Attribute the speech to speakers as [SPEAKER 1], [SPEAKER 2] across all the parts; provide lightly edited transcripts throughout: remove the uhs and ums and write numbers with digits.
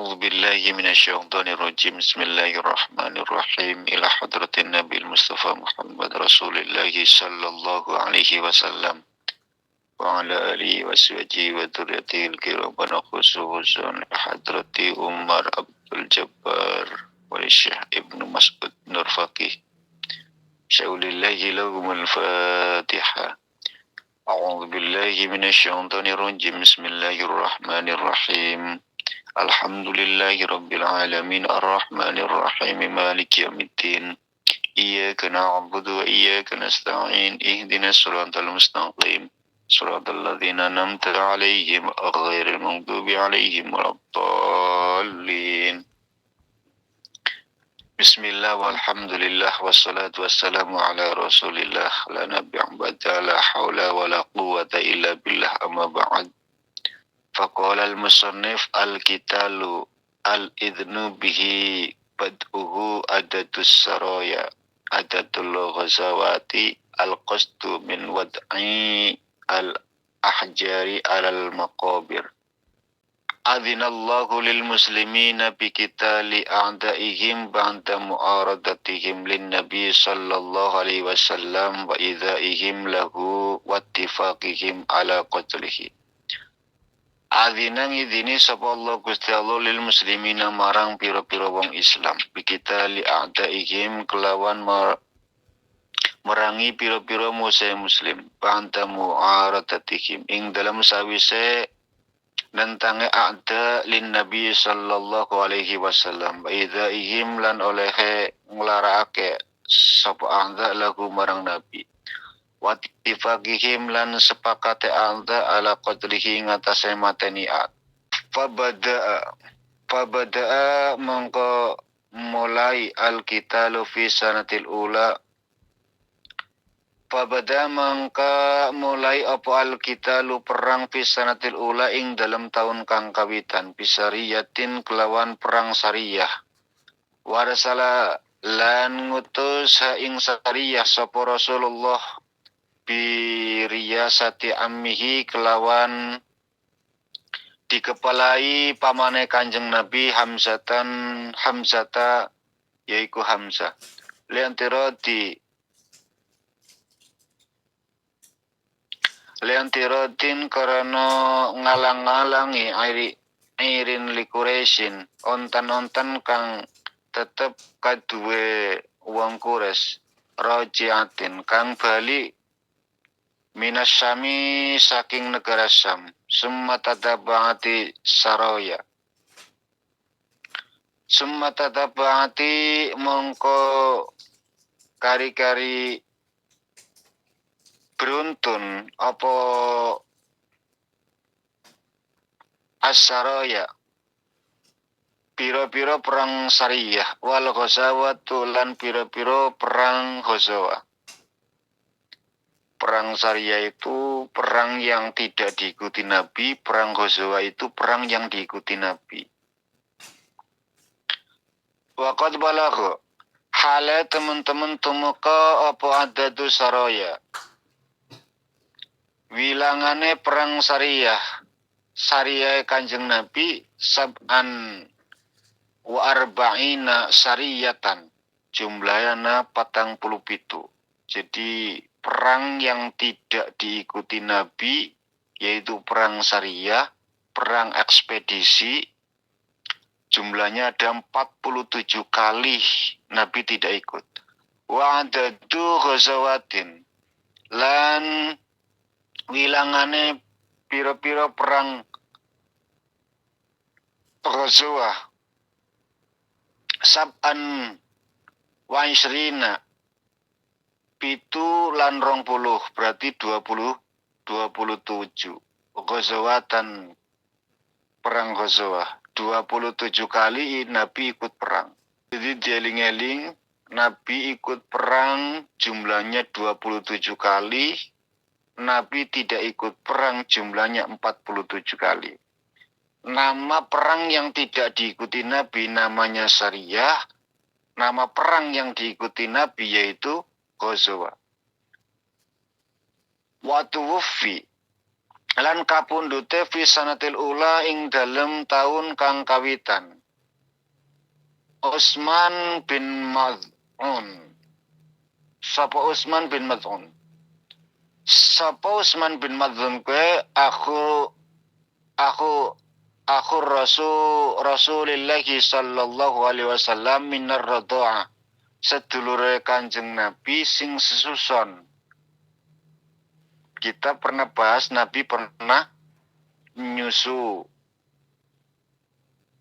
[SPEAKER 1] أعوذ بالله من الشيطان الرجيم بسم الله الرحمن الرحيم إلى حضرة النبي المصطفى محمد رسول الله صلى الله عليه وسلم وعلى آله وصحبه وذريته الكرام خصوصا لحضرة عمر عبد الجبار والشيخ ابن مسعود نور فقيه شاول الله لهم الفاتحة. أعوذ بالله من الشيطان الرجيم بسم الله الرحمن الرحيم الحمد لله رب العالمين الرحمن الرحيم مالك يوم الدين إياك نعبد وإياك نستعين اهدنا الصراط المستقيم صراط الذين أنعمت عليهم غير المغضوب عليهم ولا الضالين. بسم الله والحمد لله والصلاة والسلام على رسول الله لا نبي بعد لا حول ولا قوة إلا بالله أما بعد. فقال المصنف القتال الإذن به بدءه عدد السرايا عدد الغزوات القصد من وضع الأحجار على المقابر. أذن الله للمسلمين بقتال أعدائهم بعد معارضتهم للنبي صلى الله عليه وسلم وإيذائهم له واتفاقهم على قتله. Adzina ngidini sapa Allah Gusti Allah lil muslimina marang pira-pira wong Islam bikita li a'daihim kelawan merangi pira-pira musuh muslim ba'da mu'aradatihim ing dalam sawise nentange a'da lin nabi sallallahu alaihi wasallam wa idzaihim lan olehe nglarakake sapa a'da lagu marang nabi watifaqihim lan sepakate anda ala qadrihi ngatasé mateni at. Fabada'a mongko mulai al-qitalu fi sanatil ula. Fabada mangka mulai apa al-qitalu perang fi sanatil ula ing dalam tahun kang kawitan bisariyatin kelawan perang sariyah. Warsala lan ngutus ing sariyah sapa Rasulullah biriyasati ammihi kelawan dikepalai pamane Kanjeng Nabi Hamzata yaiku Hamzah Leantirodin karena ngalang-ngalangi irin likuresin ontan-ontan kang tetep kaduwe wong Quraisy rojiatin kang bali Minas Syami saking negara Syam summa tatabaati saraya summa tatabaati mongko kari-kari beruntun apa asaraya piro-piro perang sariyah wal ghazawatu lan piro-piro perang ghazawah. Perang Syariah itu perang yang tidak diikuti Nabi, perang Ghazawah itu perang yang diikuti Nabi. Waqad balagha hale teman-teman tumeka apa adadu saraya. Wilangane perang Syariah Kanjeng Nabi sab'an wa arba'ina sariyatan. Jumlahnya 47. Jadi perang yang tidak diikuti Nabi yaitu perang Syariah, perang ekspedisi jumlahnya ada 47 kali Nabi tidak ikut. Wa adadu ghazawatin lan wilangane pira-pira perang ghazawah sab'an wa isrina pitu lan 20 berarti 27 ghazawatan perang ghazawah 27 kali Nabi ikut perang. Jadi dieling-eling Nabi ikut perang jumlahnya 27 kali, Nabi tidak ikut perang jumlahnya 47 kali. Nama perang yang tidak diikuti Nabi namanya Syariah, nama perang yang diikuti Nabi yaitu Ghazawah. Watu wufi Lan kapundhute fi sanatil ula ing dalem taun kang kawitan. Utsman bin Maz'un. Sapa Utsman bin Maz'un? Sapa Utsman bin Maz'un kuwi aku Rasulillah sallallahu alaihi wasallam minar radha'ah. Sedulure Kanjeng Nabi sing sesuson. Kita pernah bahas Nabi pernah nyusu.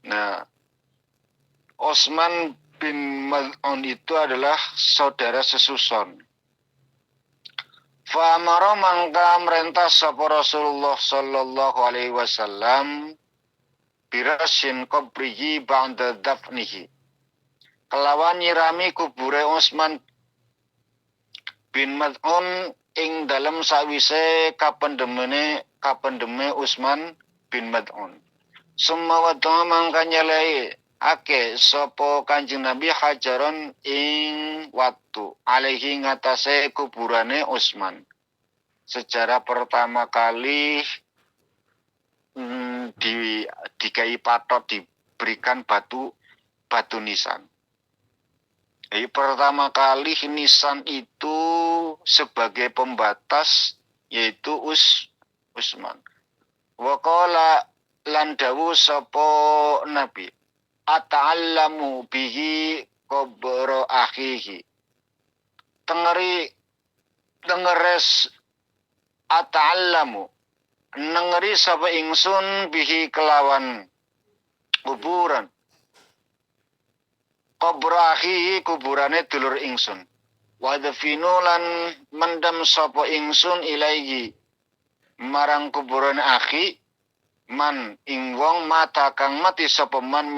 [SPEAKER 1] Nah, Utsman bin Maz'un itu adalah saudara sesuson. Fa amara mangka merintah sapa Rasulullah sallallahu alaihi wasallam birasin qabrihi ba'da dafnihi. Kelawan nyirami kubure Utsman bin Maz'un ing dalem sawise kapendeme Utsman bin Maz'un. Summa wadha mangka nyelai ake sapa Kanjeng Nabi hajaron ing watu alaihi ngatasé kuburane Utsman. Sejarah pertama kali dikai patok diberikan batu nisan. Jadi pertama kali nisan itu sebagai pembatas yaitu Utsman. Wa qala lan dawu sapa Nabi ata'allamu bihi qabra akhihi. Tengeres ata'allamu nengeri sapa ingsun bihi kelawan kuburan qabra akhihi kuburane dulur ingsun. Wa dafinu lan mendam sapa ingsun ilaihi marang kuburan akhi man ing wong mata kang mati sapa man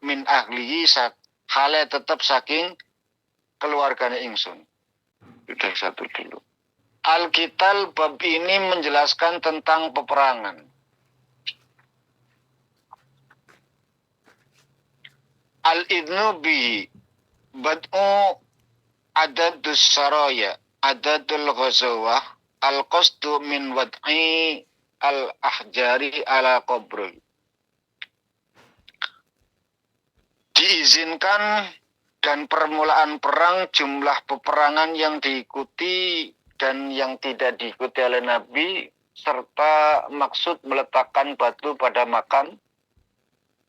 [SPEAKER 1] min ahlihi hale tetep saking keluargane ingsun. Sudah satu dulu. Alkitab bab ini menjelaskan tentang peperangan. Al-idnu bihi bad'u adadus saraya adadul ghazawah al-qasdu min wad'i al-ahjari ala qabri. Diizinkan dan permulaan perang, jumlah peperangan yang diikuti dan yang tidak diikuti oleh Nabi, serta maksud meletakkan batu pada makam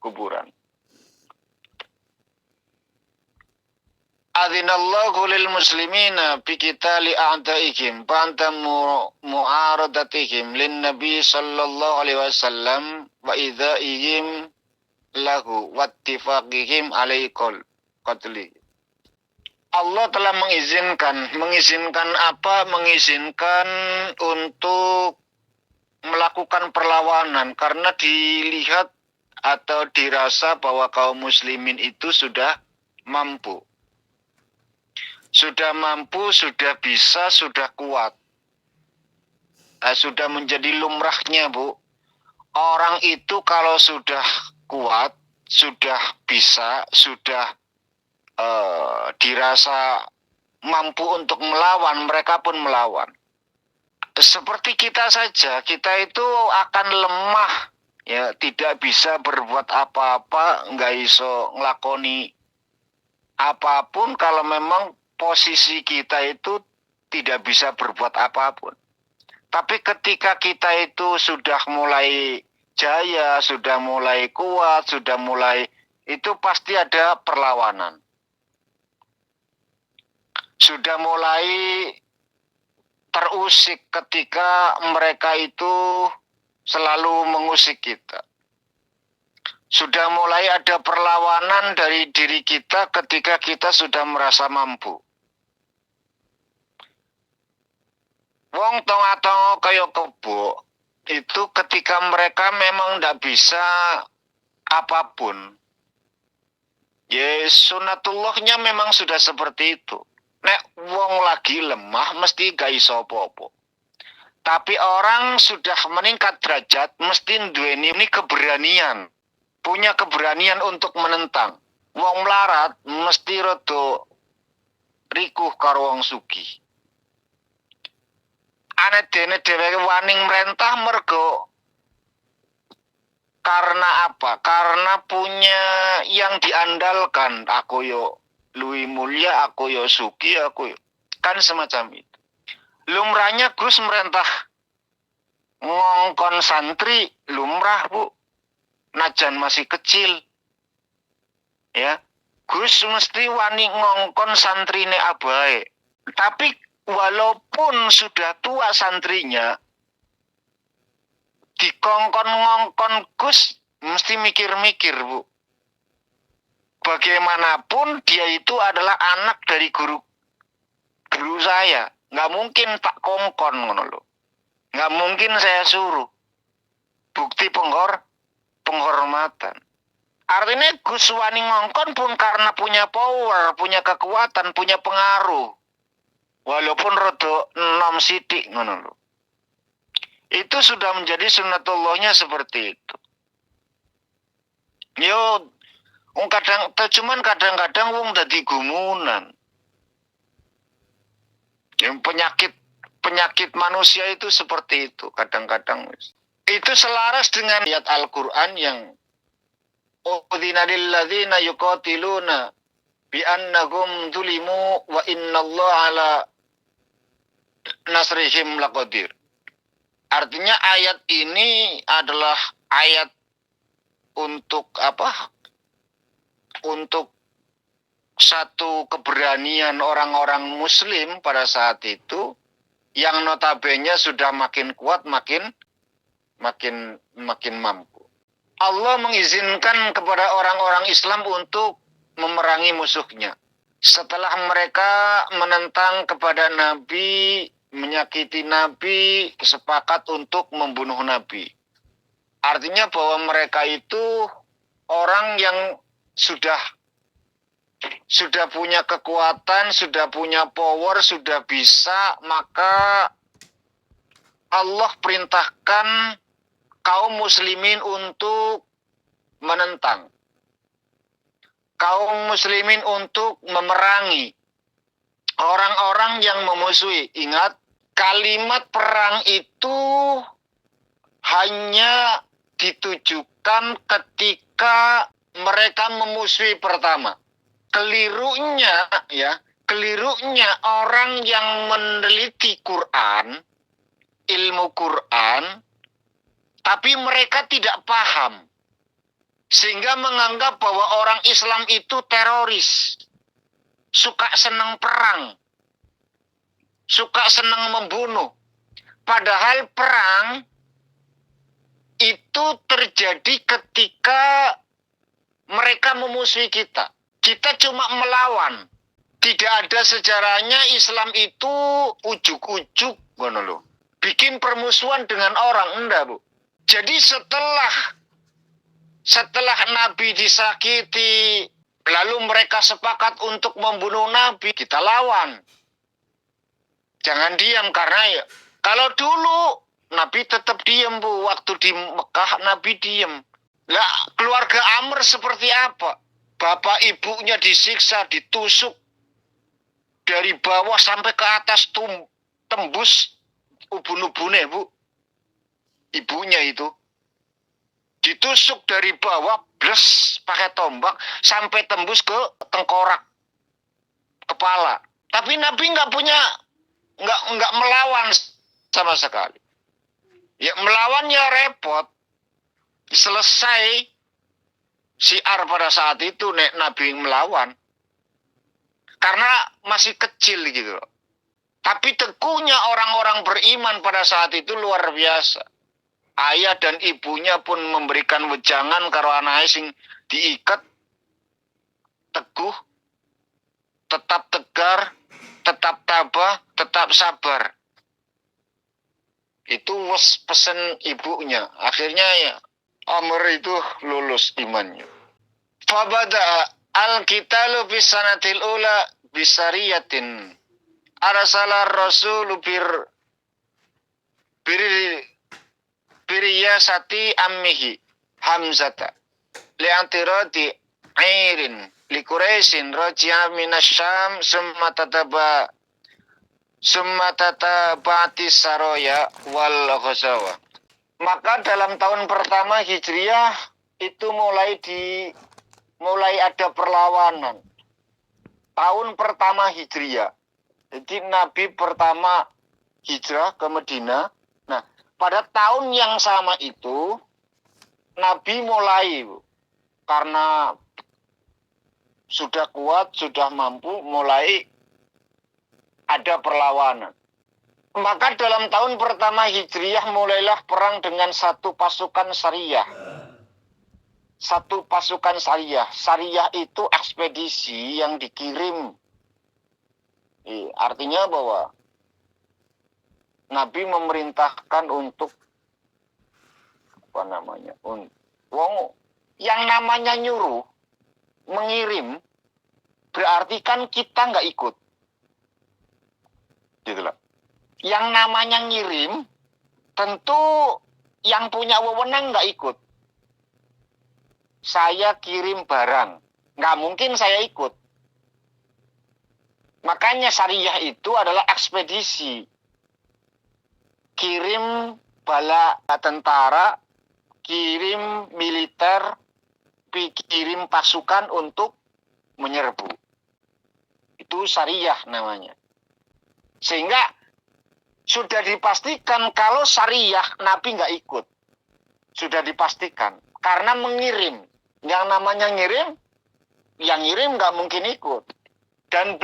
[SPEAKER 1] kuburan. Adzinallahu lil muslimina bi qitali a'daihim ba'da mu'aradatihim lin nabi sallallahu alaihi wasallam wa idzaihim lahu wattifaqihim alaihi qatli. Allah telah mengizinkan apa? Mengizinkan untuk melakukan perlawanan karena dilihat atau dirasa bahwa kaum muslimin itu sudah mampu. Sudah mampu, sudah bisa, sudah kuat. Sudah menjadi lumrahnya, Bu. Orang itu kalau sudah kuat, sudah bisa, sudah dirasa mampu untuk melawan, mereka pun melawan. Seperti kita saja, kita itu akan lemah, ya, tidak bisa berbuat apa-apa, nggak iso ngelakoni apapun kalau memang posisi kita itu tidak bisa berbuat apapun. Tapi ketika kita itu sudah mulai jaya, sudah mulai kuat, sudah mulai, itu pasti ada perlawanan. Sudah mulai terusik ketika mereka itu selalu mengusik kita. Sudah mulai ada perlawanan dari diri kita ketika kita sudah merasa mampu. Wong tonga-tonga kaya kebo itu ketika mereka memang tidak bisa apapun. Ya sunatullahnya memang sudah seperti itu. Nek wong lagi lemah mesti gak iso apa-apa. Tapi orang sudah meningkat derajat mesti duweni keberanian. Punya keberanian untuk menentang. Wong melarat mesti rada rikuh karo wong sugih. ane dene dheweke wani merentah mergo karena apa? Karena punya yang diandalkan. Aku yo luwih mulia, aku yo suki, aku yo. Kan semacam itu. Lumrahnya Gus merentah ngongkon santri, lumrah Bu. Najan masih kecil. Ya. Gus mesti wani ngongkon santrine abae. Tapi walaupun sudah tua santrinya, dikongkon-ngongkon Gus mesti mikir-mikir Bu. Bagaimanapun dia itu adalah anak dari guru saya. Nggak mungkin tak kongkon ngono lho. Nggak mungkin saya suruh. Bukti penghormatan. Artinya Gus wani ngongkon pun karena punya power, punya kekuatan, punya pengaruh. Walaupun rodo nom sidik ngono lho. Itu sudah menjadi sunatullahnya seperti itu. Yo cuman kadang-kadang wong dadi gumunan. Yang penyakit manusia itu seperti itu kadang-kadang. Itu selaras dengan ayat Al-Qur'an yang udzina lil ladzina yuqatiluna bi annahum zulimu wa innallaha ala nasrihim laqadir. Artinya ayat ini adalah ayat untuk apa? Untuk satu keberanian orang-orang muslim pada saat itu yang notabene sudah makin kuat, makin mampu. Allah mengizinkan kepada orang-orang Islam untuk memerangi musuhnya. Setelah mereka menentang kepada Nabi, menyakiti Nabi, sepakat untuk membunuh Nabi. Artinya bahwa mereka itu orang yang sudah punya kekuatan, sudah punya power, sudah bisa, maka Allah perintahkan kaum muslimin untuk menentang. Kaum muslimin untuk memerangi orang-orang yang memusuhi. Ingat, kalimat perang itu hanya ditujukan ketika mereka memusuhi pertama. Kelirunya orang yang meneliti Quran, ilmu Quran, tapi mereka tidak paham. Sehingga menganggap bahwa orang Islam itu teroris. Suka senang perang. Suka senang membunuh. Padahal perang itu terjadi ketika mereka memusuhi kita. Kita cuma melawan. Tidak ada sejarahnya Islam itu ujuk-ujuk, ngono lho. Bikin permusuhan dengan orang, enggak Bu. Jadi setelah Nabi disakiti, lalu mereka sepakat untuk membunuh Nabi, kita lawan. Jangan diam, karena ya, kalau dulu Nabi tetap diam Bu, waktu di Mekah Nabi diam. Lah keluarga Amr seperti apa? Bapak ibunya disiksa, ditusuk dari bawah sampai ke atas, tembus ubun-ubune Bu. Ibunya itu ditusuk dari bawah, bles pakai tombak sampai tembus ke tengkorak kepala. Tapi Nabi nggak melawan sama sekali. Ya melawannya repot. Selesai syiar pada saat itu Nabi melawan. Karena masih kecil gitu. Tapi teguhnya orang-orang beriman pada saat itu luar biasa. Ayah dan ibunya pun memberikan wejangan karo anake sing diikat, teguh, tetap tegar, tetap tabah, tetap sabar. Itu was pesen ibunya. Akhirnya ya Amr itu lulus imannya. Fabada al-qitalu fi sanatil ula bisariyatin. Arsalar rasulu biriyasati ammihi Hamzata li'antirati airin li Quraisyin raji'a minasyam summa tataba Summa tatabati saroya wal ghazawa. Maka dalam tahun pertama Hijriah itu mulai ada perlawanan. Tahun pertama Hijriah. Jadi Nabi pertama hijrah ke Medina. Nah, pada tahun yang sama itu Nabi mulai, karena sudah kuat, sudah mampu, mulai ada perlawanan. Maka dalam tahun pertama Hijriah mulailah perang dengan satu pasukan Sariyah. Satu pasukan Sariyah. Sariyah itu ekspedisi yang dikirim. Artinya bahwa Nabi memerintahkan untuk yang namanya nyuruh, mengirim, berarti kan kita nggak ikut. Gitu loh. Yang namanya ngirim, tentu yang punya wewenang nggak ikut. Saya kirim barang, nggak mungkin saya ikut. Makanya Sariyah itu adalah ekspedisi. Kirim bala tentara, kirim militer, kirim pasukan untuk menyerbu. Itu Sariyah namanya. Sehingga sudah dipastikan kalau Sariyah Nabi nggak ikut. Sudah dipastikan. Karena mengirim. Yang namanya ngirim, yang ngirim nggak mungkin ikut. Dan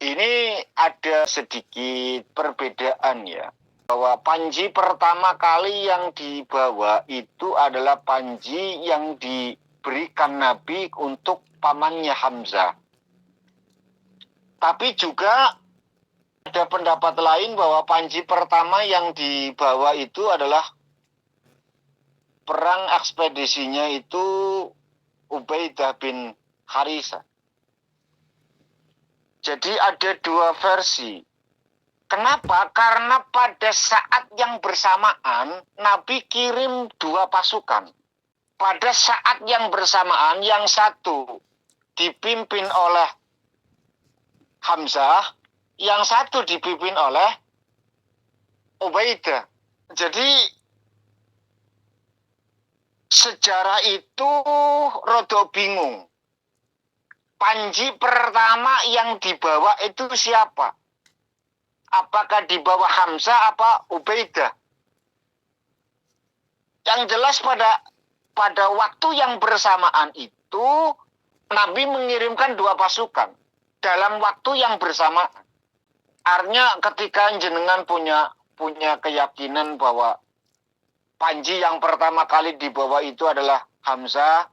[SPEAKER 1] ini ada sedikit perbedaan ya. Bahwa panji pertama kali yang dibawa itu adalah panji yang diberikan Nabi untuk pamannya Hamzah. Tapi juga ada pendapat lain bahwa panji pertama yang dibawa itu adalah perang ekspedisinya itu Ubaidah bin Harisah. Jadi ada dua versi. Kenapa? Karena pada saat yang bersamaan Nabi kirim dua pasukan. Pada saat yang bersamaan yang satu dipimpin oleh Hamzah, yang satu dipimpin oleh Ubaidah. Jadi sejarah itu rada bingung. Panji pertama yang dibawa itu siapa? Apakah dibawa Hamzah apa Ubaidah? Yang jelas pada waktu yang bersamaan itu Nabi mengirimkan dua pasukan dalam waktu yang bersamaan. Artinya ketika jenengan punya keyakinan bahwa panji yang pertama kali dibawa itu adalah Hamzah,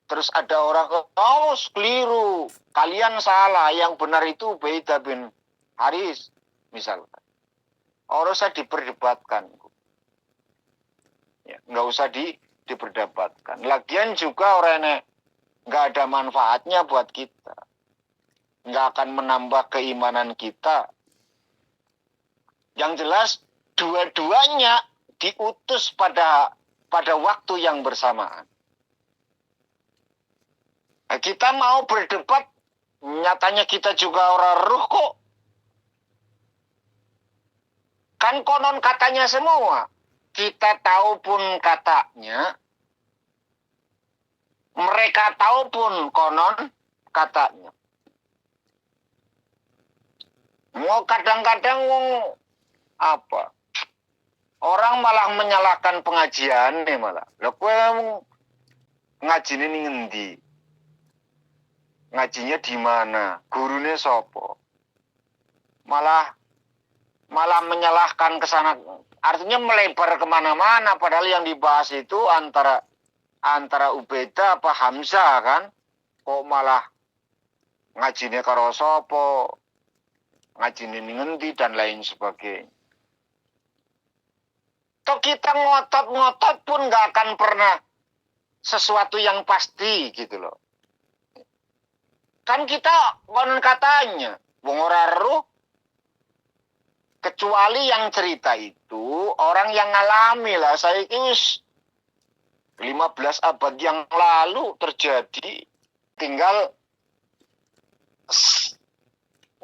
[SPEAKER 1] terus ada orang, oh keliru, kalian salah, yang benar itu Ubaidah bin Haris, misalkan. Orang usah diperdebatkan. Ya, nggak usah diperdebatkan. Lagian juga orang nggak ada manfaatnya buat kita. Nggak akan menambah keimanan kita. Yang jelas, dua-duanya diutus pada waktu yang bersamaan. Nah, kita mau berdebat, nyatanya kita juga orang ruh kok. Kan konon katanya semua. Kita tahu pun katanya, mereka tahu pun konon katanya. Mau kadang-kadang apa? Orang malah menyalahkan pengajian nih malah. Lah kowe ngaji ini ngendi? Ngajinya di mana? Gurunya sopo? Malah menyalahkan ke sana. Artinya melebar kemana-mana. Padahal yang dibahas itu antara Ubaidah apa Hamzah kan? Kok malah ngajinya karo sopo? Ngajinya ngendi dan lain sebagainya. Toh kita ngotot-ngotot pun nggak akan pernah sesuatu yang pasti gitu loh. Kan kita konon katanya, wong ora roh, kecuali yang cerita itu orang yang ngalami lah. Saya itu 15 abad yang lalu terjadi. Tinggal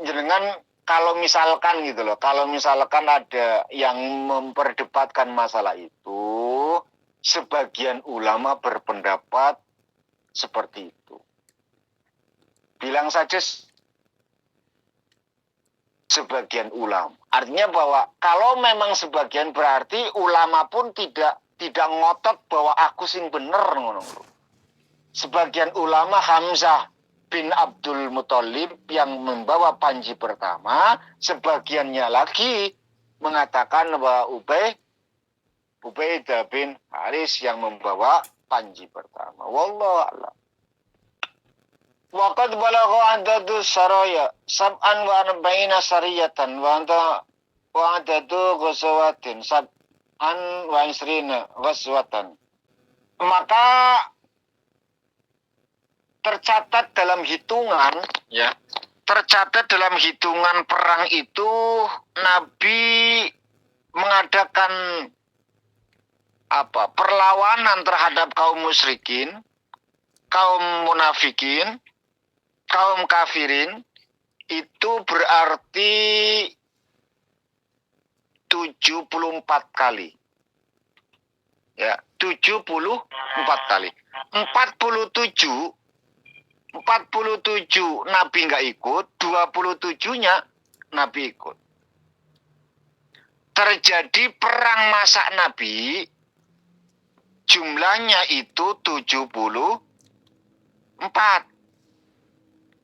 [SPEAKER 1] jenengan kalau misalkan gitu loh, kalau misalkan ada yang memperdebatkan masalah itu, sebagian ulama berpendapat seperti itu. Bilang saja sebagian ulama. Artinya bahwa kalau memang sebagian berarti ulama pun tidak ngotot bahwa aku sing bener ngono. Sebagian ulama Hamzah bin Abdul Muthalib yang membawa panji pertama, sebagiannya lagi mengatakan bahwa Ubaidah bin Haris yang membawa panji pertama. Wallahu a'lam. Waqad balagha adadu saraya sab'an wa arba'ina sariyatan wa adadu ghazwatin sab'an wa isrina ghazwatan. Maka tercatat dalam hitungan ya, tercatat dalam hitungan perang itu Nabi mengadakan perlawanan terhadap kaum musyrikin, kaum munafikin, kaum kafirin, itu berarti 74 kali. Ya, 74 kali. 47 Nabi nggak ikut, 27-nya Nabi ikut. Terjadi perang masa Nabi, jumlahnya itu 74.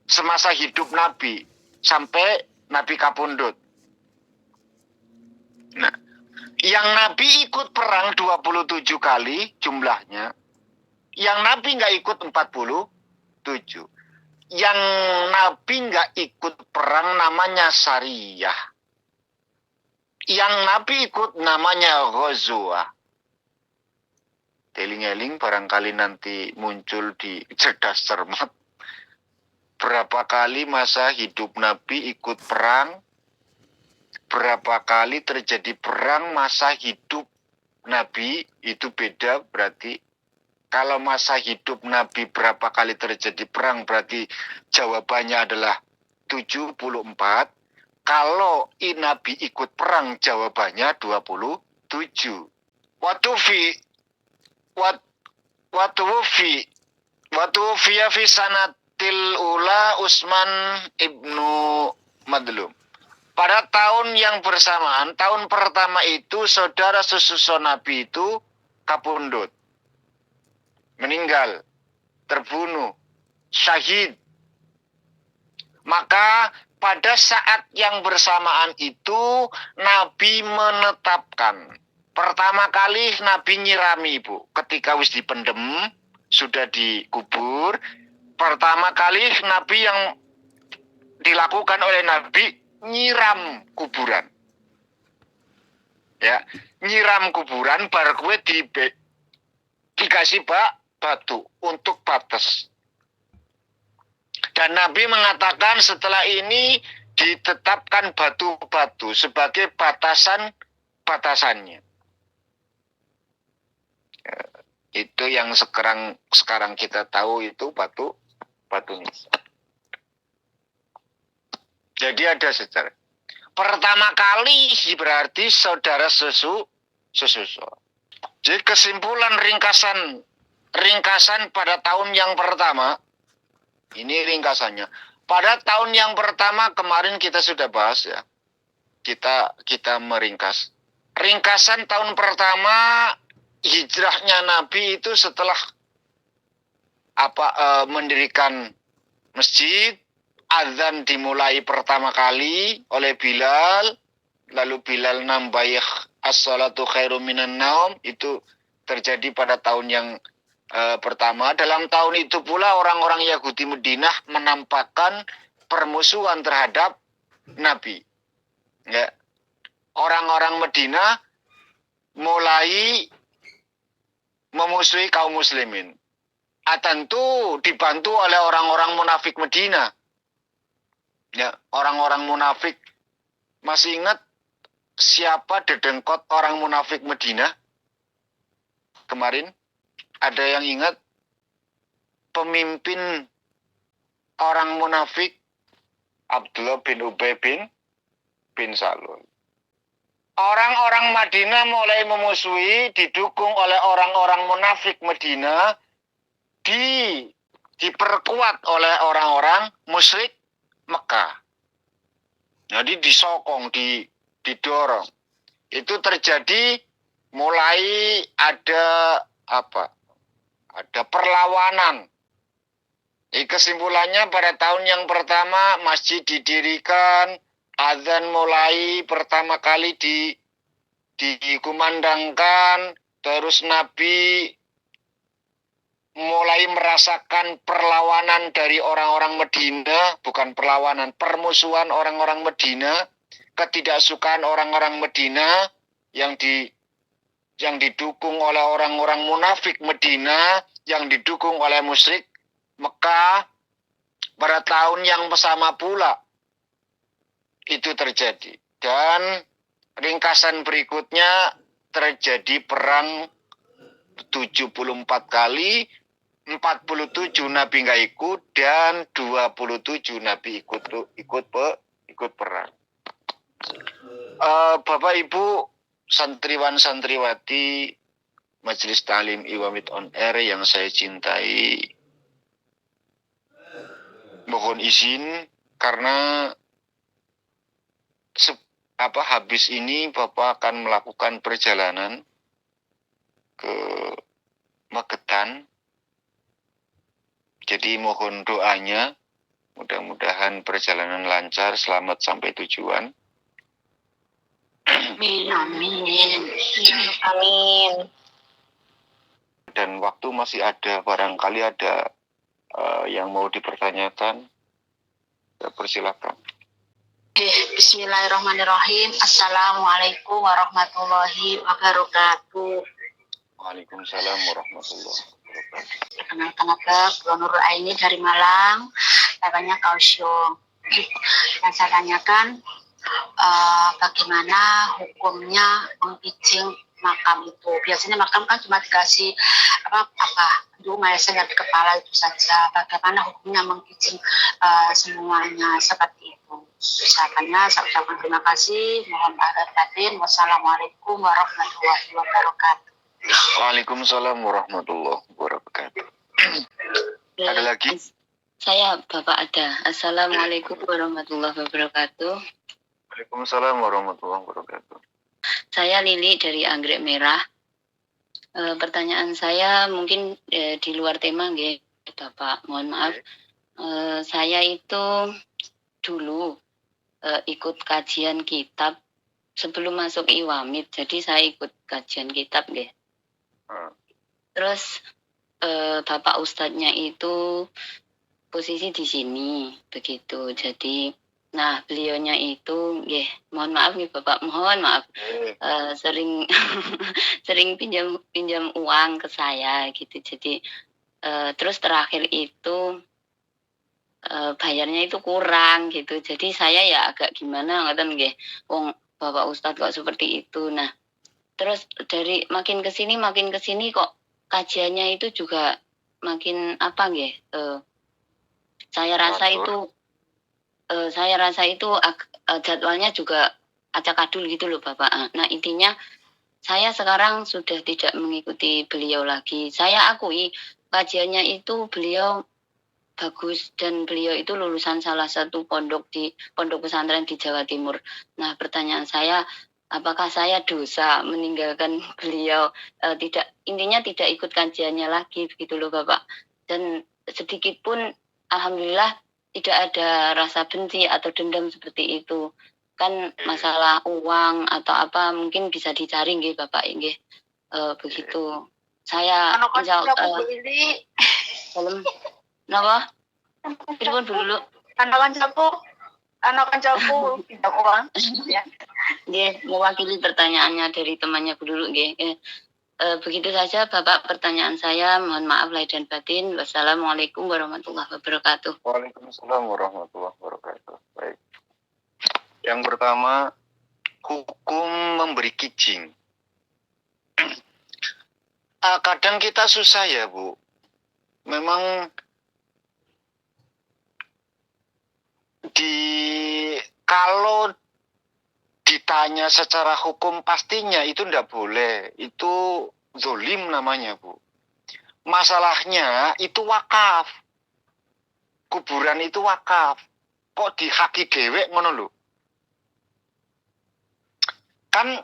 [SPEAKER 1] Semasa hidup Nabi sampai Nabi kapundhut. Nah, yang Nabi ikut perang 27 kali jumlahnya, yang Nabi nggak ikut 47. Yang Nabi nggak ikut perang namanya Sariyah. Yang Nabi ikut namanya Ghazwah. Teling-eling barangkali nanti muncul di cerdas cermat. Berapa kali masa hidup Nabi ikut perang? Berapa kali terjadi perang masa hidup Nabi? Itu beda berarti. Kalau masa hidup Nabi berapa kali terjadi perang, berarti jawabannya adalah 74. Kalau Nabi ikut perang, jawabannya 27. Watufiya fi sanatil ula Utsman ibnu Madlum. Pada tahun yang bersamaan, tahun pertama itu saudara sesusu Nabi itu kapundhut, meninggal, terbunuh, syahid. Maka pada saat yang bersamaan itu Nabi menetapkan, pertama kali Nabi nyirami ibu, ketika wis dipendem, sudah dikubur, pertama kali Nabi yang dilakukan oleh Nabi nyiram kuburan. Ya, nyiram kuburan bar kue dikasih batu untuk batas. Dan Nabi mengatakan setelah ini ditetapkan batu-batu sebagai batasannya. Itu yang sekarang kita tahu itu batu nisan. Jadi ada sejarah. Pertama kali berarti saudara sesusu. Jadi kesimpulan ringkasan pada tahun yang pertama, ini ringkasannya. Pada tahun yang pertama kemarin kita sudah bahas ya. Kita meringkas. Ringkasan tahun pertama hijrahnya Nabi itu setelah mendirikan masjid, azan dimulai pertama kali oleh Bilal, lalu Bilal nambayah as-salatu khairum minan naum, itu terjadi pada tahun yang pertama. Dalam tahun itu pula orang-orang Yahudi Madinah menampakkan permusuhan terhadap Nabi. Ya. Orang-orang Madinah mulai memusuhi kaum muslimin. Tentu dibantu oleh orang-orang munafik Madinah. Ya, orang-orang munafik, masih ingat siapa dedengkot orang munafik Madinah? Kemarin ada yang ingat pemimpin orang munafik Abdullah bin Ubay bin Salul. Orang-orang Madinah mulai memusuhi, didukung oleh orang-orang munafik Madinah, diperkuat oleh orang-orang musyrik Mekah. Jadi disokong, didorong. Itu terjadi mulai ada apa? Ada perlawanan. Kesimpulannya pada tahun yang pertama masjid didirikan, azan mulai pertama kali dikumandangkan, terus Nabi mulai merasakan perlawanan dari orang-orang Medina, bukan perlawanan, permusuhan orang-orang Medina, ketidaksukaan orang-orang Medina yang didukung oleh orang-orang munafik Medina, yang didukung oleh musyrik Mekah. Pada tahun yang sama pula itu terjadi. Dan ringkasan berikutnya terjadi perang 74 kali, 47 Nabi nggak ikut dan 27 Nabi ikut perang. Bapak Ibu santriwan santriwati Majelis Ta'lim Iwamid on Air yang saya cintai, mohon izin karena habis ini Bapak akan melakukan perjalanan ke Magetan. Jadi mohon doanya, mudah-mudahan perjalanan lancar, selamat sampai tujuan.
[SPEAKER 2] Amin. Amin.
[SPEAKER 1] Dan waktu masih ada, barangkali ada yang mau dipertanyakan, ya, persilakan.
[SPEAKER 2] Bismillahirrahmanirrahim. Assalamualaikum warahmatullahi wabarakatuh.
[SPEAKER 1] Waalaikumsalam warahmatullahi wabarakatuh.
[SPEAKER 2] Perkenalkan aku Nur Aini dari Malang, katanya Kausyo. Yang saya tanyakan, bagaimana hukumnya mempicing makam itu? Biasanya makam kan cuma dikasih mayasnya di kepala itu saja. Bagaimana hukumnya mempicing semuanya seperti itu? Misalnya saya ucapkan terima kasih, mohon maaf batin. Wassalamualaikum warahmatullahi wabarakatuh.
[SPEAKER 1] Waalaikumsalam warahmatullahi wabarakatuh. Ada lagi?
[SPEAKER 2] Saya Bapak ada. Assalamualaikum warahmatullahi wabarakatuh.
[SPEAKER 1] Waalaikumsalam warahmatullahi wabarakatuh.
[SPEAKER 2] Saya Lili dari Anggrek Merah. Pertanyaan saya mungkin di luar tema nggih, Bapak. Mohon maaf. Saya itu dulu ikut kajian kitab sebelum masuk Iwamid. Jadi saya ikut kajian kitab nggih. Terus Bapak Ustadznya itu posisi di sini begitu. Jadi beliaunya itu mohon maaf nih Bapak, mohon maaf sering sering pinjam uang ke saya gitu. Jadi terus terakhir itu bayarnya itu kurang gitu. Jadi saya ya agak gimana ngoten nggih. Wong Bapak Ustadz kok seperti itu. Nah, terus dari makin ke sini kok kajiannya itu juga makin nggih. Saya rasa itu jadwalnya juga acak-adul gitu loh Bapak. Nah, intinya saya sekarang sudah tidak mengikuti beliau lagi. Saya akui kajiannya itu beliau bagus dan beliau itu lulusan salah satu pondok pesantren di Jawa Timur. Nah, pertanyaan saya, apakah saya dosa meninggalkan beliau, tidak ikut kajiannya lagi begitu loh Bapak. Dan sedikit pun alhamdulillah tidak ada rasa benci atau dendam seperti itu. Kan masalah uang atau apa mungkin bisa dicari nggih Bapak nggih. Begitu. Saya napa? Pripun dulu? Anak kancaku pinjam uang. Ya. Nggih, mewakili pertanyaannya dari temannya dulu nggih. Begitu saja Bapak pertanyaan saya. Mohon maaf lahir dan batin. Wassalamualaikum warahmatullahi wabarakatuh.
[SPEAKER 1] Waalaikumsalam warahmatullahi wabarakatuh. Baik. Yang pertama, hukum memberi kijing. Kadang kita susah ya Bu. Memang di ditanya secara hukum pastinya itu ndak boleh. Itu zolim namanya, Bu. Masalahnya itu wakaf. Kuburan itu wakaf. Kok dihaki dewek ngono lho. Kan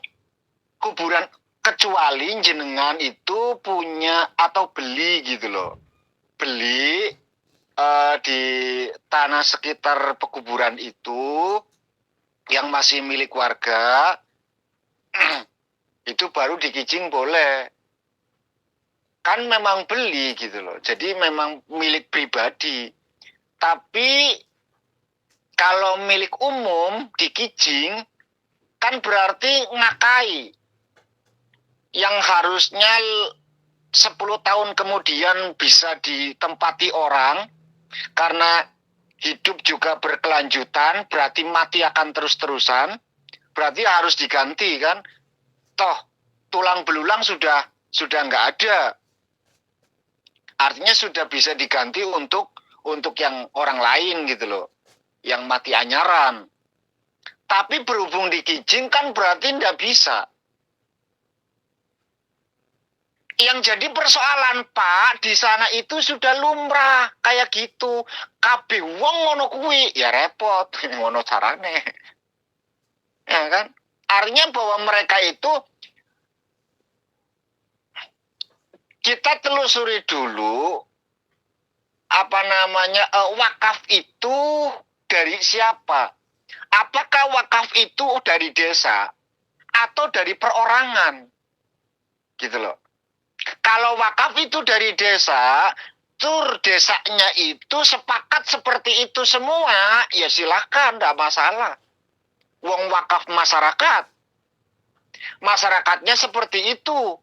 [SPEAKER 1] kuburan, kecuali jenengan itu punya atau beli gitu loh. Beli di tanah sekitar pekuburan itu yang masih milik warga, itu baru dikicing boleh. Kan memang beli gitu loh. Jadi memang milik pribadi. Tapi kalau milik umum dikicing kan berarti ngakai. Yang harusnya 10 tahun kemudian bisa ditempati orang, karena hidup juga berkelanjutan, berarti mati akan terus-terusan, berarti harus diganti kan. Toh tulang belulang sudah nggak ada. Artinya sudah bisa diganti untuk yang orang lain gitu loh, yang mati anyaran. Tapi berhubung dikicing kan berarti nggak bisa. Yang jadi persoalan, Pak, di sana itu sudah lumrah kayak gitu. Kabeh wong ngono kuwi, ya repot ngono carane. Ya kan? Artinya bahwa mereka itu, kita telusuri dulu apa namanya, wakaf itu dari siapa? Apakah wakaf itu dari desa atau dari perorangan? Gitu loh. Kalau wakaf itu dari desa, tur desanya itu sepakat seperti itu semua, ya silahkan, tidak masalah. Wong wakaf masyarakat, masyarakatnya seperti itu.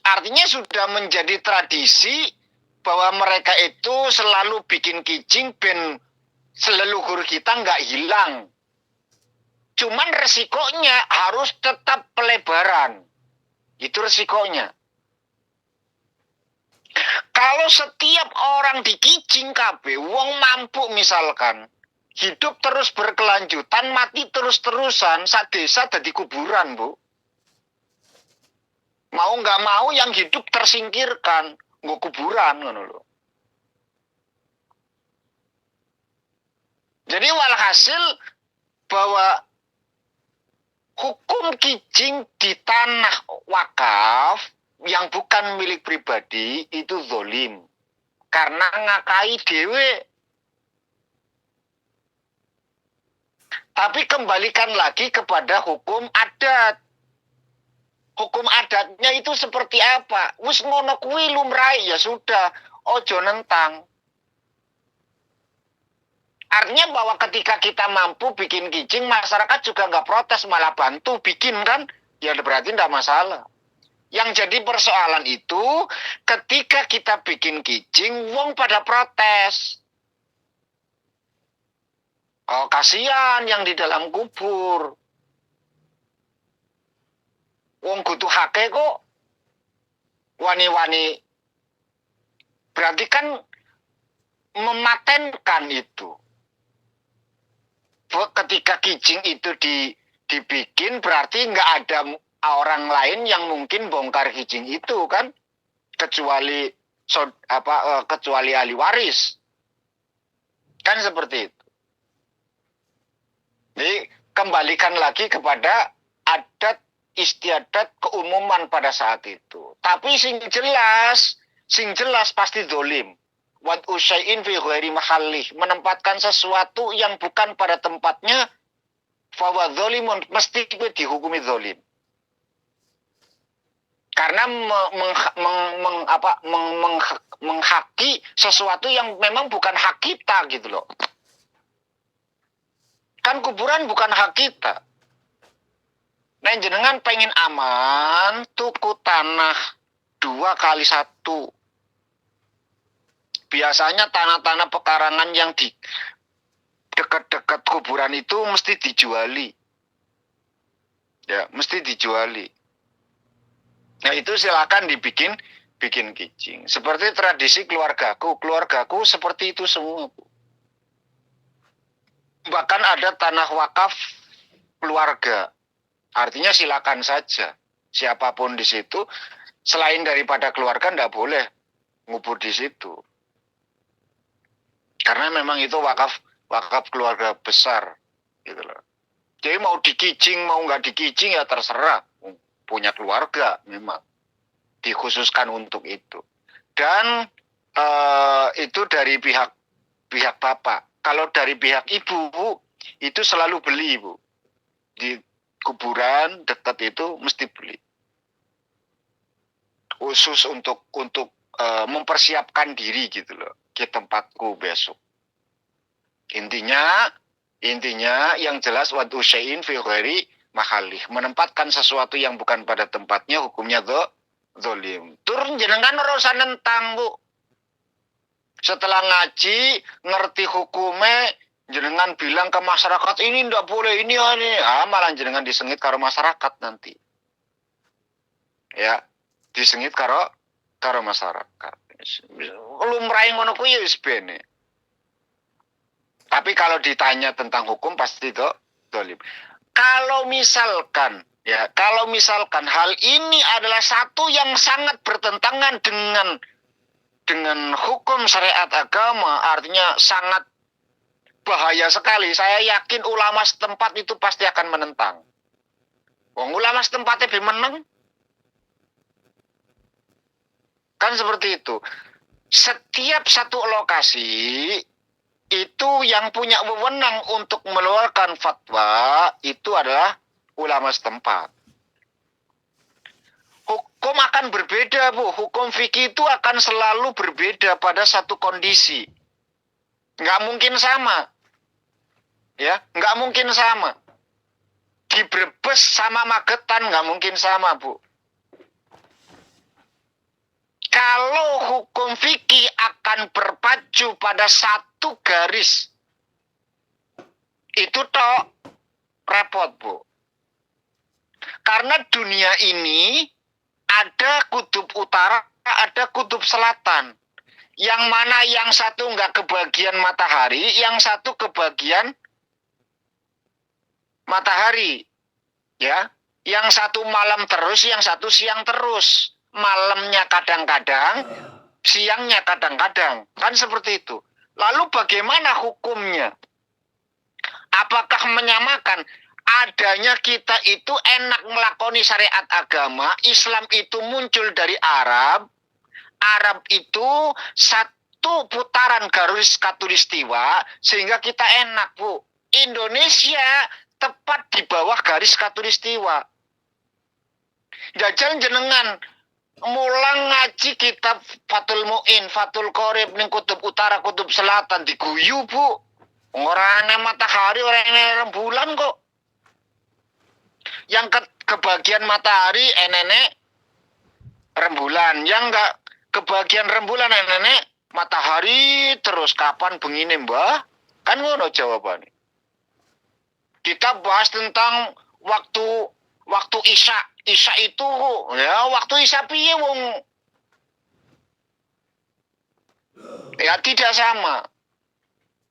[SPEAKER 1] Artinya sudah menjadi tradisi bahwa mereka itu selalu bikin kicing ben leluhur kita nggak hilang. Cuman resikonya harus tetap pelebaran. Itu resikonya. Kalau setiap orang dikicing kabeh, wong mampu misalkan, hidup terus berkelanjutan, mati terus-terusan, sak desa jadi kuburan, Bu. Mau nggak mau yang hidup tersingkirkan, nggo kuburan ngono lho. Jadi walhasil bahwa hukum kicing di tanah wakaf yang bukan milik pribadi itu zolim. Karena ngakai dewe. Tapi kembalikan lagi kepada hukum adat. Hukum adatnya itu seperti apa? Wis ngono kuwi lumrahe, ya sudah, ojo nentang. Artinya bahwa ketika kita mampu bikin kicing, masyarakat juga nggak protes, malah bantu bikin kan, ya berarti nggak masalah. Yang jadi persoalan itu ketika kita bikin kicing, wong pada protes. Oh, kasihan yang di dalam kubur. Wong butuhake kok wani-wani. Berarti kan mematenkan itu. Ketika kicing itu dibikin, berarti nggak ada orang lain yang mungkin bongkar kicing itu kan, kecuali kecuali ahli waris. Kan seperti itu. Jadi kembalikan lagi kepada adat istiadat keumuman pada saat itu. Tapi sing jelas pasti zolim. Wat usyai'in fi ghairi mahallih, menempatkan sesuatu yang bukan pada tempatnya, fawa zolimun, mesti dihukumi zolim. Karena menghaki sesuatu yang memang bukan hak kita gitu loh. Kan kuburan bukan hak kita. Nah, jenengan pengen aman, tuku tanah 2x1. Biasanya tanah-tanah pekarangan yang di dekat-dekat kuburan itu mesti dijuali. Ya, mesti dijuali. Nah, itu silakan bikin kicing. Seperti tradisi keluargaku seperti itu semua, Bu. Bahkan ada tanah wakaf keluarga. Artinya silakan saja. Siapapun di situ, selain daripada keluarga, nggak boleh ngubur di situ. Karena memang itu wakaf keluarga besar. Gitu loh. Jadi mau dikicing, mau nggak dikicing ya terserah. Punya keluarga memang. Dikhususkan untuk itu. Dan itu dari pihak bapak. Kalau dari pihak ibu, itu selalu beli, Bu. Di kuburan dekat itu mesti beli. Khusus untuk mempersiapkan diri gitu loh. Ke tempatku besok. Intinya yang jelas wadu syai'in fi ghairi mahalih. Menempatkan sesuatu yang bukan pada tempatnya hukumnya zalim. Turun jenengan urusan nentang, Bu. Setelah ngaji, ngerti hukumnya, jenengan bilang ke masyarakat ini ndak boleh ini. Malah jenengan disengit karo masyarakat nanti. Ya, disengit karo masyarakat. Lumrahe ngono kuwi ya wis bene. Tapi kalau ditanya tentang hukum pasti itu zalim. Kalau misalkan hal ini adalah satu yang sangat bertentangan dengan hukum syariat agama, artinya sangat bahaya sekali. Saya yakin ulama setempat itu pasti akan menentang. Wong ulama setempatnya menang. Kan seperti itu. Setiap satu lokasi itu yang punya wewenang untuk mengeluarkan fatwa itu adalah ulama setempat. Hukum akan berbeda, Bu. Hukum fikih itu akan selalu berbeda pada satu kondisi. Nggak mungkin sama. Ya, nggak mungkin sama. Di Brebes sama Magetan nggak mungkin sama, Bu. Kalau hukum fikih akan berpacu pada satu garis, itu toh repot, Bu. Karena dunia ini ada kutub utara, ada kutub selatan. Yang mana yang satu nggak kebagian matahari, yang satu kebagian matahari. Ya, yang satu malam terus, yang satu siang terus. Malamnya kadang-kadang, siangnya kadang-kadang. Kan seperti itu. Lalu bagaimana hukumnya? Apakah menyamakan? Adanya kita itu enak melakoni syariat agama, Islam itu muncul dari Arab. Arab itu satu putaran garis khatulistiwa, sehingga kita enak, Bu. Indonesia tepat di bawah garis khatulistiwa. Jajal jenengan mulang ngaji kitab Fathul Mu'in, Fathul Qorib ning kutub utara, kutub selatan diguyu, Bu. Orane matahari, orane rembulan kok. Yang kebagian matahari enene rembulan, yang enggak kebagian rembulan enene matahari terus. Kapan bengine, Mbah? Kan ngono jawabannya. Kita bahas tentang waktu Isya. Isya itu ya waktu Isya piye wong? Ya tidak sama.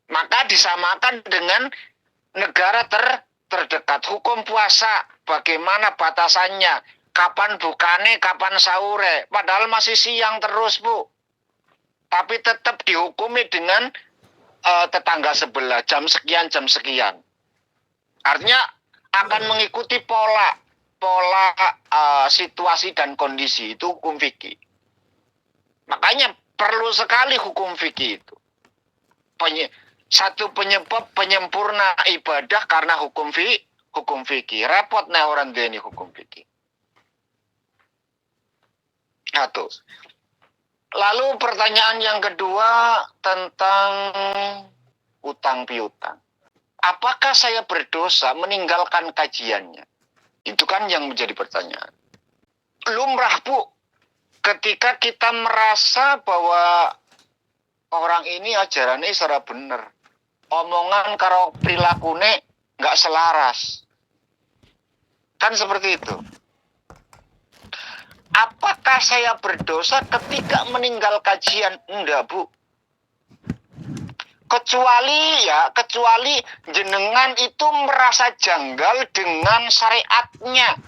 [SPEAKER 1] Maka disamakan dengan negara terdekat. Hukum puasa bagaimana batasannya? Kapan bukane, kapan sahure? Padahal masih siang terus, Bu. Tapi tetap dihukumi dengan tetangga sebelah jam sekian. Artinya akan mengikuti pola situasi dan kondisi, itu hukum fikih. Makanya perlu sekali hukum fikih itu. Satu penyebab penyempurna ibadah karena hukum fikih. Repot nih orang ini hukum fikih. Satu. Lalu pertanyaan yang kedua tentang utang piutang. Apakah saya berdosa meninggalkan kajiannya? Itu kan yang menjadi pertanyaan. Lumrah, Bu, ketika kita merasa bahwa orang ini ajarannya secara benar, omongan karo prilakune nggak selaras. Kan seperti itu. Apakah saya berdosa ketika meninggal kajian? Enggak, Bu. kecuali jenengan itu merasa janggal dengan syariatnya.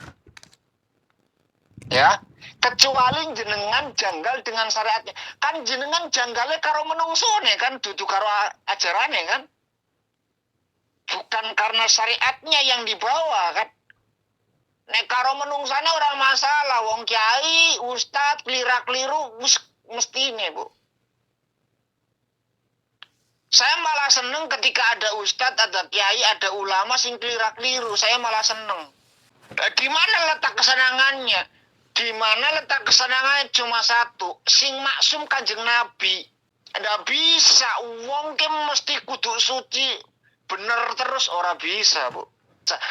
[SPEAKER 1] Ya, kecuali jenengan janggal dengan syariatnya. Kan jenengan janggalnya karo menungsone kan, dudu karo ajarane kan. Bukan karena syariatnya yang dibawa kan. Nek karo menungsane orang masalah, wong kiai, ustad, kelira-keliru mestine, Bu. Saya malah seneng ketika ada ustad, ada kiai, ada ulama sing kelira-keliru. Saya malah seneng. Di mana letak kesenangannya? Di mana letak kesenangannya cuma satu, sing maksum Kanjeng Nabi. Ndak bisa, wong ke mesti kudu suci, bener terus ora bisa, Bu.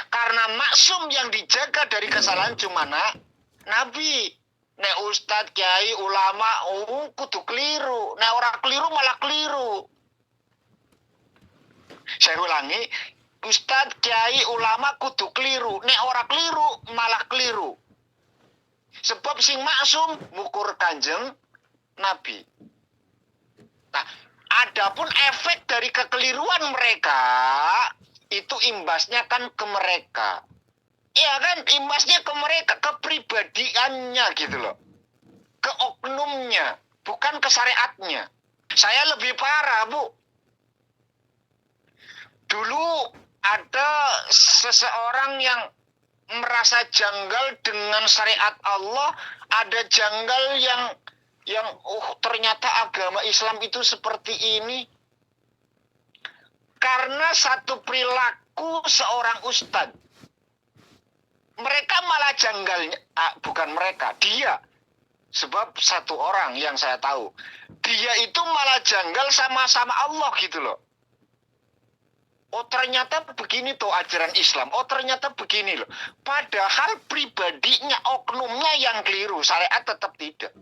[SPEAKER 1] Karena maksum yang dijaga dari kesalahan cuma Nabi. Nek ustad, kiai, ulama, kudu keliru. Nek ora keliru malah keliru. Saya ulangi, ustad, kiai, ulama kudu keliru. Nek ora keliru malah keliru. Sebab sing maksum ngukur Kanjeng Nabi. Nah, adapun efek dari kekeliruan mereka itu imbasnya kan ke mereka. Iya kan, imbasnya ke mereka, ke pribadiannya gitu loh. Ke oknumnya, bukan ke syariatnya. Saya lebih parah, Bu. Dulu ada seseorang yang merasa janggal dengan syariat Allah, ada janggal yang ternyata agama Islam itu seperti ini. Karena satu perilaku seorang ustadz. Mereka malah janggalnya, bukan mereka, dia. Sebab satu orang yang saya tahu, dia itu malah janggal sama-sama Allah gitu loh. Oh ternyata begini tuh ajaran Islam, oh ternyata begini loh. Padahal pribadinya, oknumnya yang keliru, syariat tetap tidak.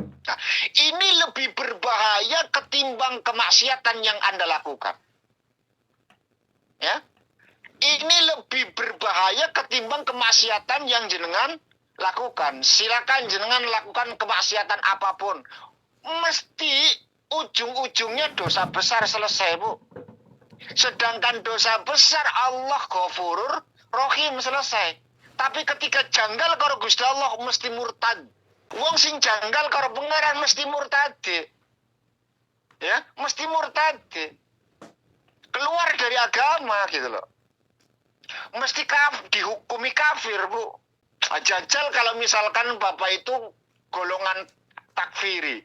[SPEAKER 1] Nah, ini lebih berbahaya ketimbang kemaksiatan yang Anda lakukan. Ya, ini lebih berbahaya ketimbang kemaksiatan yang jenengan lakukan. Silakan jenengan lakukan kemaksiatan apapun, mesti ujung-ujungnya dosa besar selesai, Bu. Sedangkan dosa besar Allah Ghafurur Rahim selesai. Tapi ketika janggal karo Gusti Allah mesti murtad. Wong sing janggal karo pangeran mesti murtad. Ya, mesti murtad. Keluar dari agama gitu loh. Mesti dihukumi kafir, Bu. Jajal kalau misalkan Bapak itu golongan takfiri.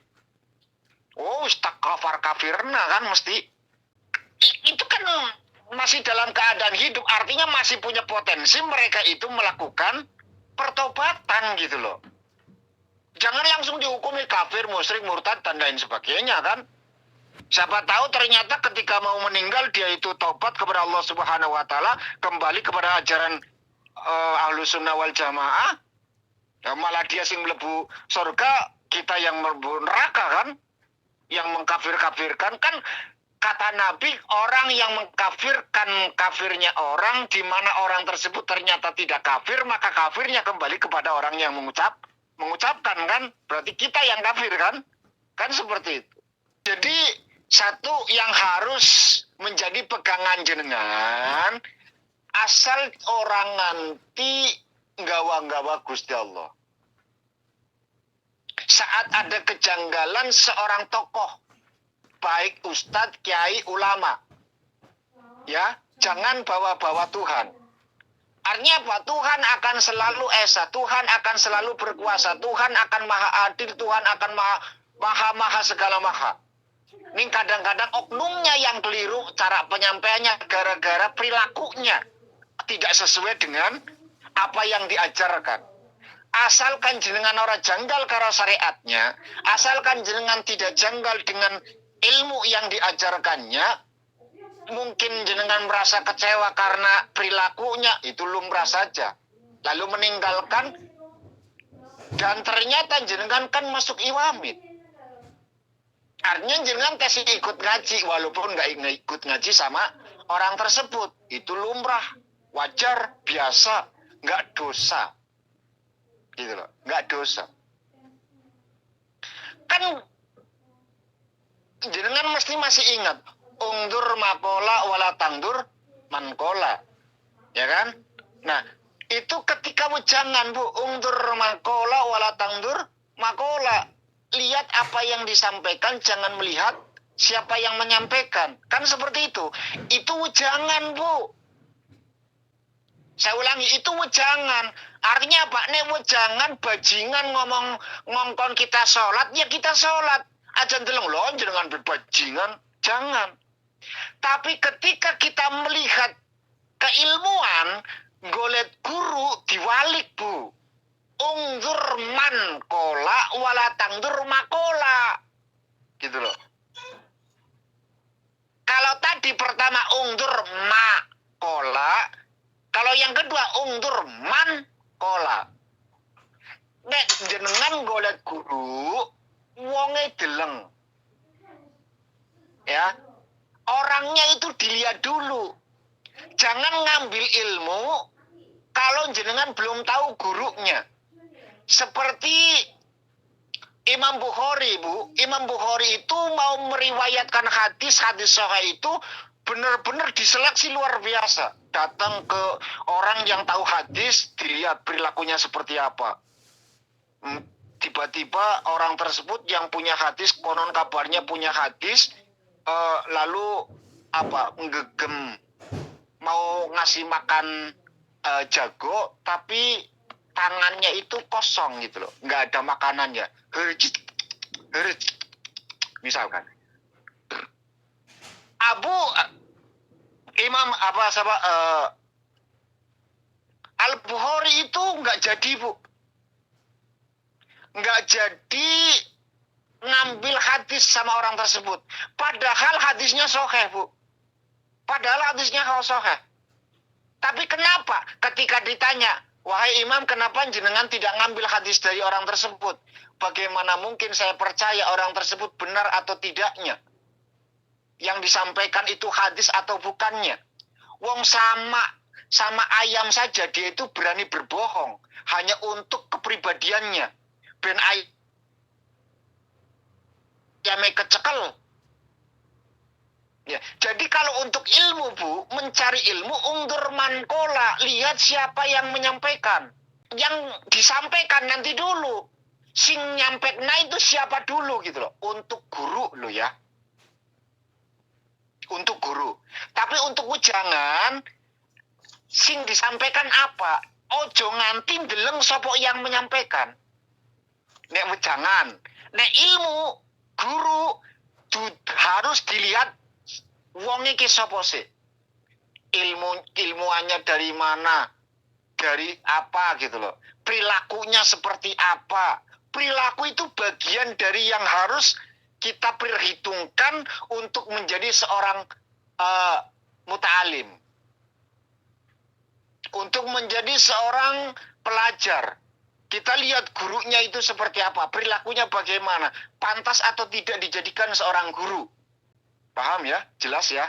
[SPEAKER 1] Oh, kafirna kan mesti. Itu kan masih dalam keadaan hidup, artinya masih punya potensi mereka itu melakukan pertobatan gitu loh. Jangan langsung dihukumi kafir, musyrik, murtad, dan lain sebagainya kan. Siapa tahu ternyata ketika mau meninggal dia itu taubat kepada Allah Subhanahu wa taala, kembali kepada ajaran Ahlus Sunnah wal Jamaah. Ya, malah dia sing mlebu surga, kita yang mlebu neraka kan. Yang mengkafir-kafirkan kan, kata Nabi, orang yang mengkafirkan kafirnya orang, di mana orang tersebut ternyata tidak kafir, maka kafirnya kembali kepada orang yang mengucapkan kan. Berarti kita yang kafir kan. Kan seperti itu. Jadi satu yang harus menjadi pegangan jenengan, asal orang nganti nggawa-nggawa Gusti Allah. Saat ada kejanggalan seorang tokoh, baik ustadz, kiai, ulama, ya, jangan bawa-bawa Tuhan. Artinya apa? Tuhan akan selalu esa, Tuhan akan selalu berkuasa, Tuhan akan maha adil, Tuhan akan maha segala maha. Ini kadang-kadang oknumnya yang keliru, cara penyampaiannya gara-gara perilakunya tidak sesuai dengan apa yang diajarkan. Asalkan jenengan orang janggal karo syariatnya, asalkan jenengan tidak janggal dengan ilmu yang diajarkannya, mungkin jenengan merasa kecewa karena perilakunya, itu lumrah saja. Lalu meninggalkan, dan ternyata jenengan kan masuk iwamid. Artinya jenengan kasih ikut ngaji, walaupun nggak ikut ngaji sama orang tersebut. Itu lumrah, wajar, biasa, nggak dosa. Gitu loh, nggak dosa. Kan jenengan mesti masih ingat, ungdur makola wala tangdur mankola, ya kan? Nah, itu ketika wejangan Bu, ungdur makola wala tangdur makola. Lihat apa yang disampaikan, jangan melihat siapa yang menyampaikan. Kan seperti itu. Itu wejangan Bu. Saya ulangi, itu wejangan. Artinya apa? Nek wejangan bajingan ngomong ngongkon kita sholat, ya kita sholat. Aja ndeleng lho jenengan bajingan, jangan. Tapi ketika kita melihat keilmuan, golet guru diwalik Bu. Ungdur man kola wala tangdur makola. Gitu loh. Kalau tadi pertama ungdur ma kola, kalau yang kedua ungdur man kola. Nek jenengan golet guru, wonge deleng. Ya. Orangnya itu dilihat dulu. Jangan ngambil ilmu kalau jenengan belum tahu gurunya. Seperti Imam Bukhari, Bu. Imam Bukhari itu mau meriwayatkan hadis sahih itu benar-benar diseleksi luar biasa. Datang ke orang yang tahu hadis, dilihat perilakunya seperti apa. Tiba-tiba orang tersebut yang punya hadis, konon kabarnya punya hadis, lalu apa, ngegem mau ngasih makan jago, tapi tangannya itu kosong gitu loh, nggak ada makanannya. Misalkan Imam Al-Bukhari itu nggak jadi Bu, nggak jadi ngambil hadis sama orang tersebut. Padahal hadisnya sahih Bu. Padahal hadisnya sahih. Tapi kenapa ketika ditanya, wahai imam, kenapa jenengan tidak ngambil hadis dari orang tersebut? Bagaimana mungkin saya percaya orang tersebut benar atau tidaknya? Yang disampaikan itu hadis atau bukannya? Wong sama ayam saja dia itu berani berbohong hanya untuk kepribadiannya. Ben ayamnya kecekel. Ya, jadi kalau untuk ilmu Bu, mencari ilmu ungdur mankola, lihat siapa yang menyampaikan. Yang disampaikan nanti dulu. Sing nyampekna itu siapa dulu gitu loh. Untuk guru loh ya. Untuk guru. Tapi untuk wejangan, sing disampaikan apa? Ojo nganti ndeleng sapa yang menyampaikan. Nek wejangan, nek ilmu guru harus dilihat wong iki sapa sih? Ilmuannya dari mana? Dari apa gitu loh. Perilakunya seperti apa? Perilaku itu bagian dari yang harus kita perhitungkan untuk menjadi seorang muta'alim. Untuk menjadi seorang pelajar. Kita lihat gurunya itu seperti apa, perilakunya bagaimana, pantas atau tidak dijadikan seorang guru. Paham ya? Jelas ya?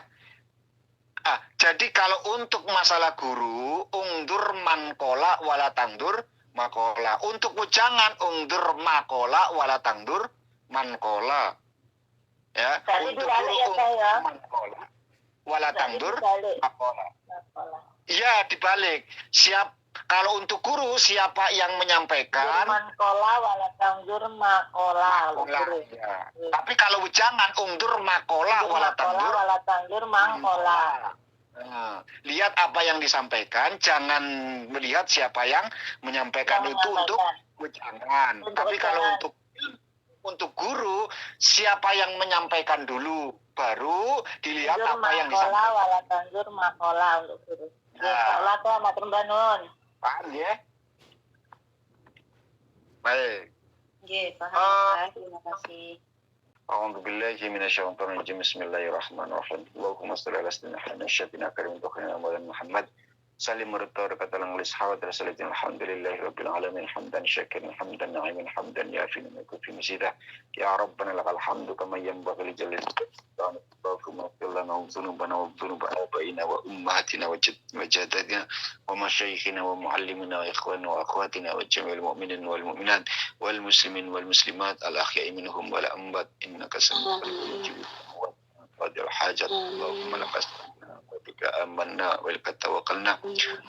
[SPEAKER 1] Jadi kalau untuk masalah guru, ungdur mankola wala tangdur makola. Untuk wejangan, ungdur makola wala tangdur mankola. Ya,
[SPEAKER 2] Tadi
[SPEAKER 1] untuk
[SPEAKER 2] dibalik ya saya.
[SPEAKER 1] mankola wala tangdur
[SPEAKER 2] dibalik.
[SPEAKER 1] makola. Iya, dibalik. Kalau untuk guru, siapa yang menyampaikan?
[SPEAKER 2] Mankola wala tangdur makola.
[SPEAKER 1] Ya. Tapi kalau wejangan, ungdur makola wala
[SPEAKER 2] tangdur mangkola.
[SPEAKER 1] Nah, lihat apa yang disampaikan, jangan melihat siapa yang menyampaikan itu untuk wejangan. Tapi kalau untuk guru, siapa yang menyampaikan dulu, baru dilihat apa yang disampaikan.
[SPEAKER 2] Wala tangdur makola untuk guru. Makola tuh matur banun.
[SPEAKER 1] Paham ya? Baik.
[SPEAKER 2] Nggih, paham. Terima kasih.
[SPEAKER 1] أعوذ بالله من الشيطان الرجيم بسم الله الرحمن الرحيم اللهم صل على سيدنا محمد الشفيع الكريم وخير محمد salim murtar katalang lis hawat rasalatin alhamdulillahi rabbil alamin hamdan syakirin hamdan na'imin hamdan yafin fi misidah ya rabbana lakal hamdu kama yanbaghi li jalil Allahumma ighfir lana dhunubana wa dhunuba abaina wa ummahatina wa jaddatina wa masyayikhina wa muallimina wa ikhwana wa akhwatina wa jami'il mu'minin wal mu'minat wal muslimin wal muslimat al ahya'i minhum wal amwat innaka sami'un qarib qadil hajat Allahumma lakas bika amanna wa laka tawakkalna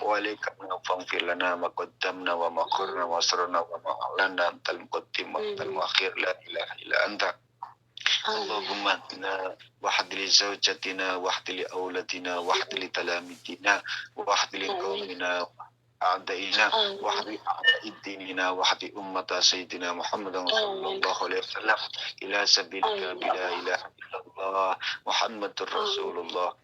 [SPEAKER 1] wa laka faghfir lana ma qaddamna wa ma akharna wa asrarna wa ma a'lanna antal muqaddim wa antal muakhir la ilaha illa anta Allahumma ahdina wahdili zawjatina wahdili awladina wahdili talamidina wahdili qawmina a'daina wahdi a'daidinina wahdi ummata sayyidina Muhammadan sallallahu alaihi wasallam ila sabilika bila ilaha illallah Muhammadur Rasulullah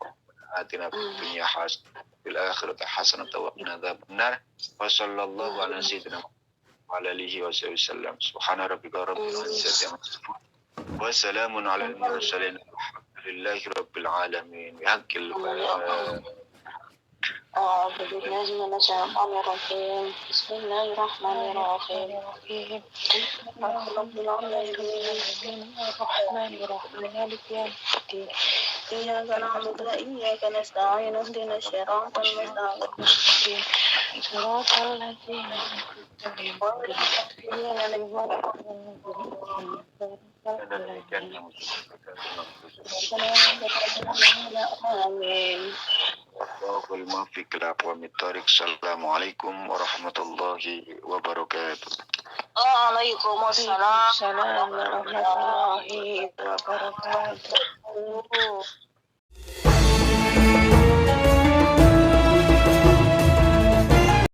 [SPEAKER 1] atina fid dunya hasanah fil akhirati hasanah wa qina adzabannar wa sallallahu ala sayyidina wa ala alihi wa sallam subhana rabbika rabbil izzati amma yasifun wa salamun ala al mursalin alhamdulillahi rabbil alamin bihaqqil
[SPEAKER 3] أعوذ بالله من الشيطان الرجيم بسم الله الرحمن الرحيم الرحمن الرحيم مالك يوم الدين إياك نعبد وإياك نستعين اهدنا الصراط المستقيم صراط الذين آمين.
[SPEAKER 1] Wal muwaffiq ila aqwamit thariq. Assalamualaikum warahmatullahi wabarakatuh.
[SPEAKER 3] Waalaikumsalam warahmatullahi wabarakatuh.